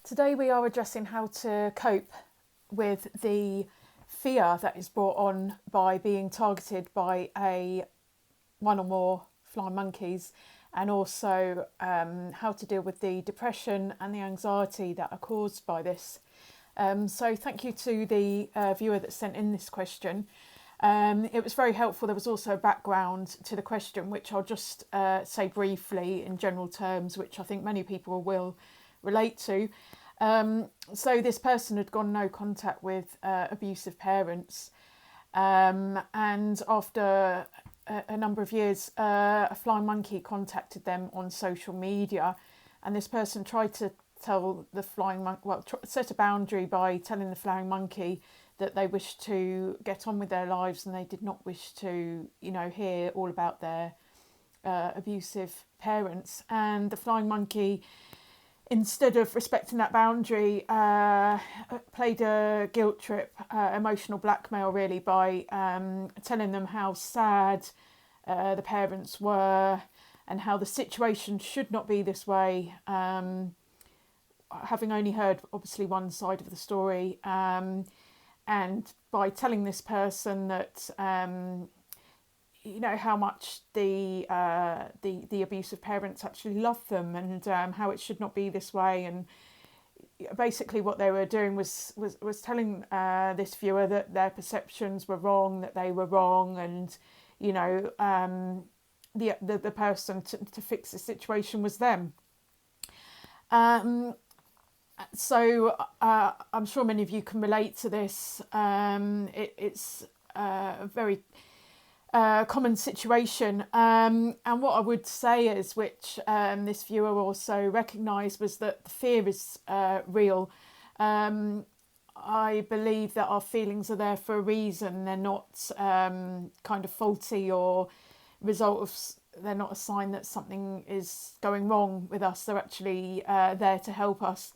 Today we are addressing how to cope with the fear that is brought on by being targeted by one or more flying monkeys, and also how to deal with the depression and the anxiety that are caused by this. So thank you to the viewer that sent in this question. It was very helpful. There was also a background to the question, which I'll just say briefly in general terms, which I think many people will relate to. So this person had gone no contact with abusive parents, and after a number of years, a flying monkey contacted them on social media, and this person tried to tell the flying monkey, set a boundary by telling the flying monkey that they wished to get on with their lives and they did not wish to, hear all about their abusive parents. And the flying monkey, instead of respecting that boundary, played a guilt trip, emotional blackmail really, by telling them how sad the parents were and how the situation should not be this way, having only heard obviously one side of the story, and by telling this person that how much the abusive parents actually love them, and how it should not be this way. And basically what they were doing was telling this viewer that their perceptions were wrong, that they were wrong, and the person to fix the situation was them. So I'm sure many of you can relate to this. It's a very common situation, and what I would say is, which this viewer also recognised, was that the fear is real. I believe that our feelings are there for a reason. They're not kind of faulty or result of. They're not a sign that something is going wrong with us. They're actually there to help us.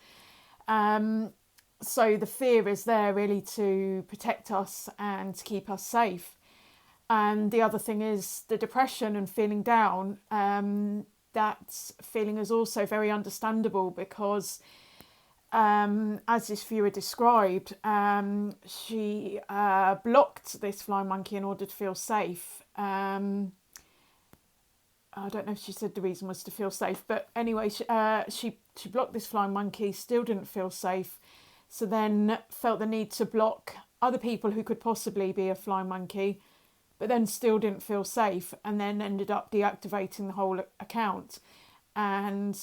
So the fear is there really to protect us and to keep us safe. And the other thing is the depression and feeling down. That feeling is also very understandable because, as this viewer described, she blocked this flying monkey in order to feel safe. I don't know if she said the reason was to feel safe, but anyway, she blocked this flying monkey, still didn't feel safe, so then felt the need to block other people who could possibly be a flying monkey, but then still didn't feel safe, and then ended up deactivating the whole account. And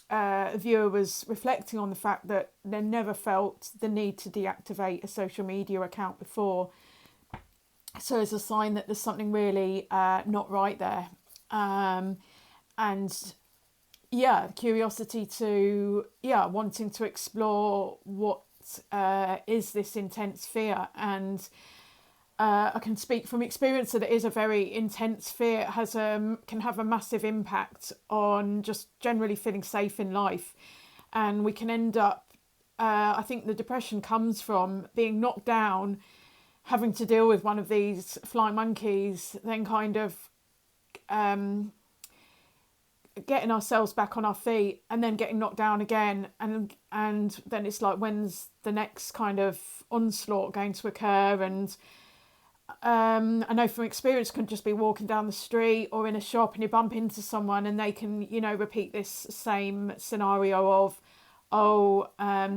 the viewer was reflecting on the fact that they never felt the need to deactivate a social media account before. So it's a sign that there's something really not right there. And curiosity to wanting to explore what is this intense fear. And I can speak from experience that it is a very intense fear. It has can have a massive impact on just generally feeling safe in life, and we can end up I think the depression comes from being knocked down, having to deal with one of these flying monkeys, then kind of getting ourselves back on our feet, and then getting knocked down again, and then it's like, when's the next kind of onslaught going to occur? And I know from experience, can just be walking down the street or in a shop and you bump into someone and they can repeat this same scenario of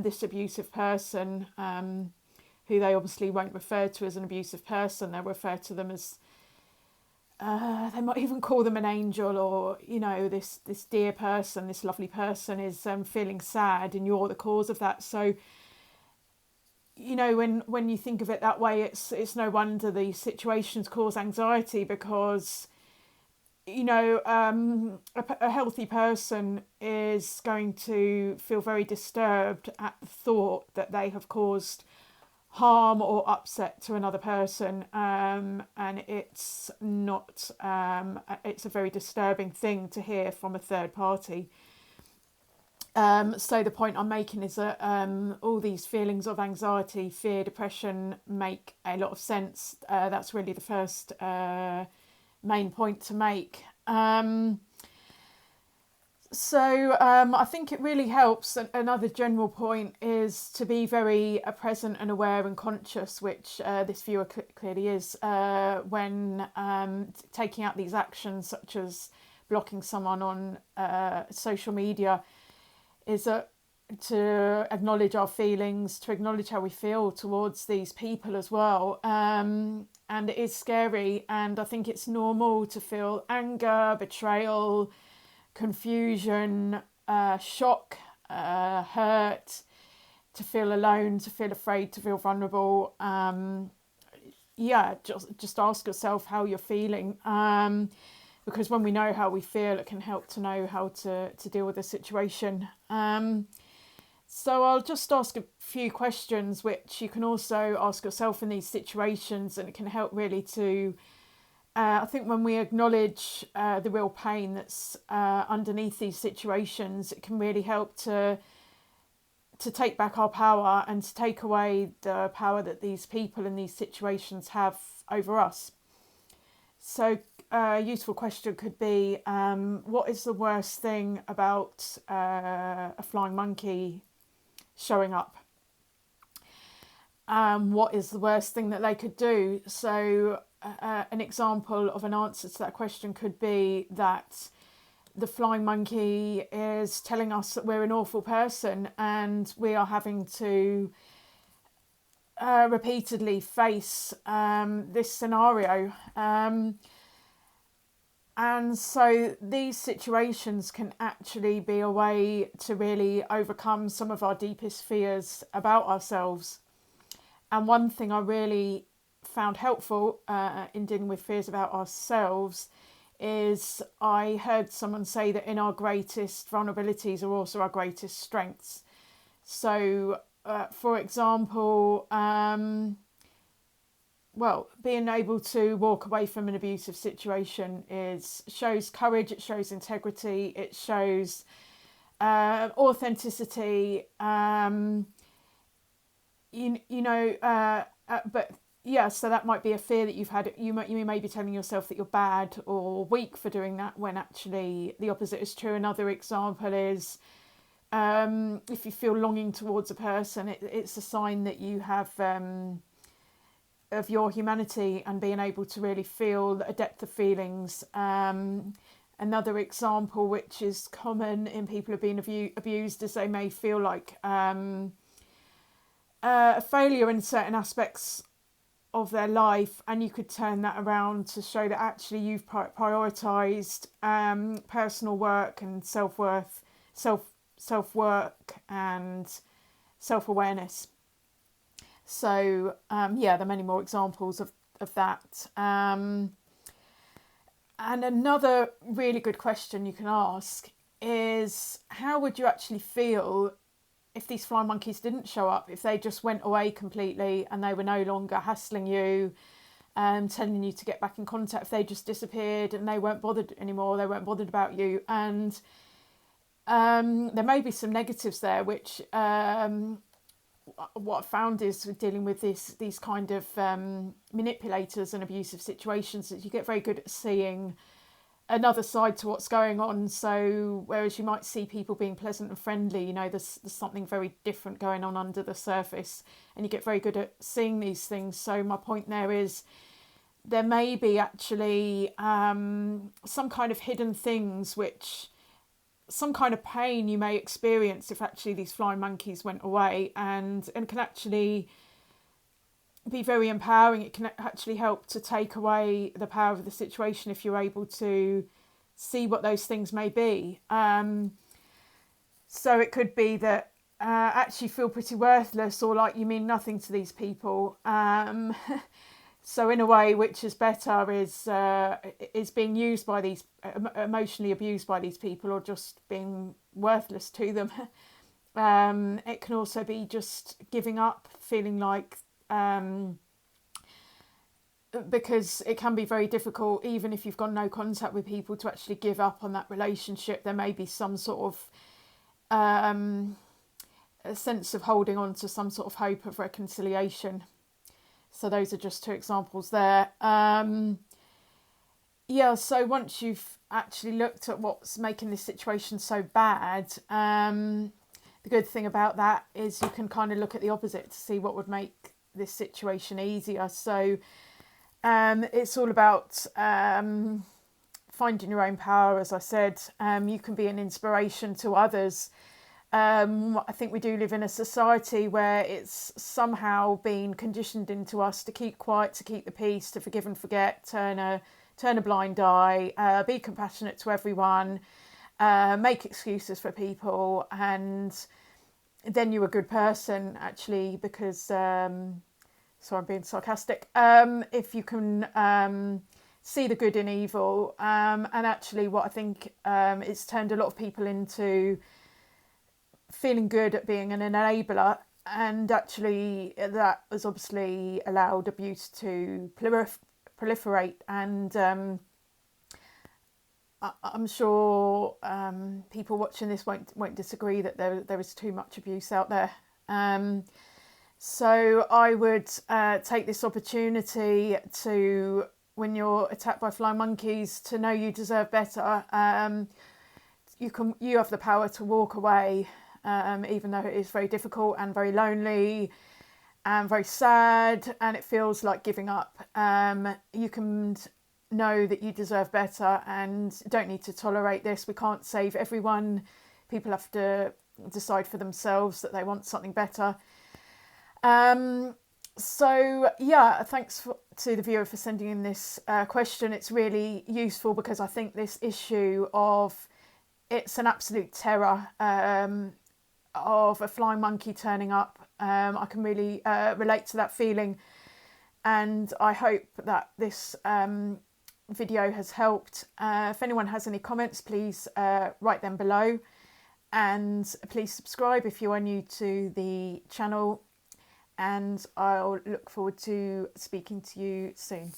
this abusive person, who they obviously won't refer to as an abusive person. They'll refer to them as they might even call them an angel, or this dear person, this lovely person is feeling sad and you're the cause of that. So when you think of it that way, it's no wonder these situations cause anxiety, because a healthy person is going to feel very disturbed at the thought that they have caused harm or upset to another person, and it's not it's a very disturbing thing to hear from a third party. So the point I'm making is that all these feelings of anxiety, fear, depression make a lot of sense. That's really the first main point to make. So I think it really helps. Another general point is to be very present and aware and conscious, which this viewer clearly is, when taking out these actions, such as blocking someone on social media, is to acknowledge our feelings, to acknowledge how we feel towards these people as well. And it is scary, and I think it's normal to feel anger, betrayal, confusion, shock, hurt, to feel alone, to feel afraid, to feel vulnerable. Just ask yourself how you're feeling, because when we know how we feel, it can help to know how to deal with the situation. So I'll just ask a few questions which you can also ask yourself in these situations, and it can help really to I think when we acknowledge the real pain that's underneath these situations, it can really help to take back our power and to take away the power that these people in these situations have over us. So a useful question could be, what is the worst thing about a flying monkey showing up? What is the worst thing that they could do? So an example of an answer to that question could be that the flying monkey is telling us that we're an awful person, and we are having to repeatedly face this scenario. And so these situations can actually be a way to really overcome some of our deepest fears about ourselves. And one thing I really found helpful in dealing with fears about ourselves is I heard someone say that in our greatest vulnerabilities are also our greatest strengths. So, for example, being able to walk away from an abusive situation shows courage, it shows integrity, it shows authenticity. But yeah, so that might be a fear that you've had. You may be telling yourself that you're bad or weak for doing that, when actually the opposite is true. Another example is if you feel longing towards a person, it's a sign that you have of your humanity and being able to really feel a depth of feelings. Another example, which is common in people who have been abused, is they may feel like a failure in certain aspects of their life, and you could turn that around to show that actually you've prioritised personal work and self-worth, self-work and self-awareness. So there are many more examples of that. And another really good question you can ask is, how would you actually feel if these flying monkeys didn't show up, if they just went away completely and they were no longer hassling you, telling you to get back in contact, if they just disappeared and they weren't bothered anymore, they weren't bothered about you? And there may be some negatives there, which what I found is dealing with these kind of manipulators and abusive situations, that you get very good at seeing another side to what's going on. So whereas you might see people being pleasant and friendly, there's something very different going on under the surface, and you get very good at seeing these things. So my point there is, there may be actually some kind of hidden things, some kind of pain you may experience if actually these flying monkeys went away, and can actually be very empowering. It can actually help to take away the power of the situation if you're able to see what those things may be. So it could be that actually feel pretty worthless, or like you mean nothing to these people. So in a way, which is better, is being used by these, emotionally abused by these people, or just being worthless to them. It can also be just giving up, feeling like, because it can be very difficult, even if you've got no contact with people, to actually give up on that relationship. There may be some sort of a sense of holding on to some sort of hope of reconciliation. So those are just two examples there. So once you've actually looked at what's making this situation so bad, the good thing about that is you can kind of look at the opposite to see what would make this situation easier. So it's all about finding your own power, as I said. You can be an inspiration to others. I think we do live in a society where it's somehow been conditioned into us to keep quiet, to keep the peace, to forgive and forget, turn a blind eye, be compassionate to everyone, make excuses for people, and then you're a good person, actually, because, sorry, I'm being sarcastic, if you can see the good in evil. And actually what I think it's turned a lot of people into feeling good at being an enabler, and actually that has obviously allowed abuse to proliferate. And I'm sure people watching this won't disagree that there is too much abuse out there. So I would take this opportunity to, when you're attacked by flying monkeys, to know you deserve better. You have the power to walk away, even though it is very difficult and very lonely and very sad, and it feels like giving up. You can know that you deserve better and don't need to tolerate this. We can't save everyone. People have to decide for themselves that they want something better. So yeah, thanks to the viewer for sending in this question. It's really useful because I think this issue of, it's an absolute terror of a flying monkey turning up. I can really relate to that feeling, and I hope that this video has helped. If anyone has any comments, please write them below, and please subscribe if you are new to the channel, and I'll look forward to speaking to you soon.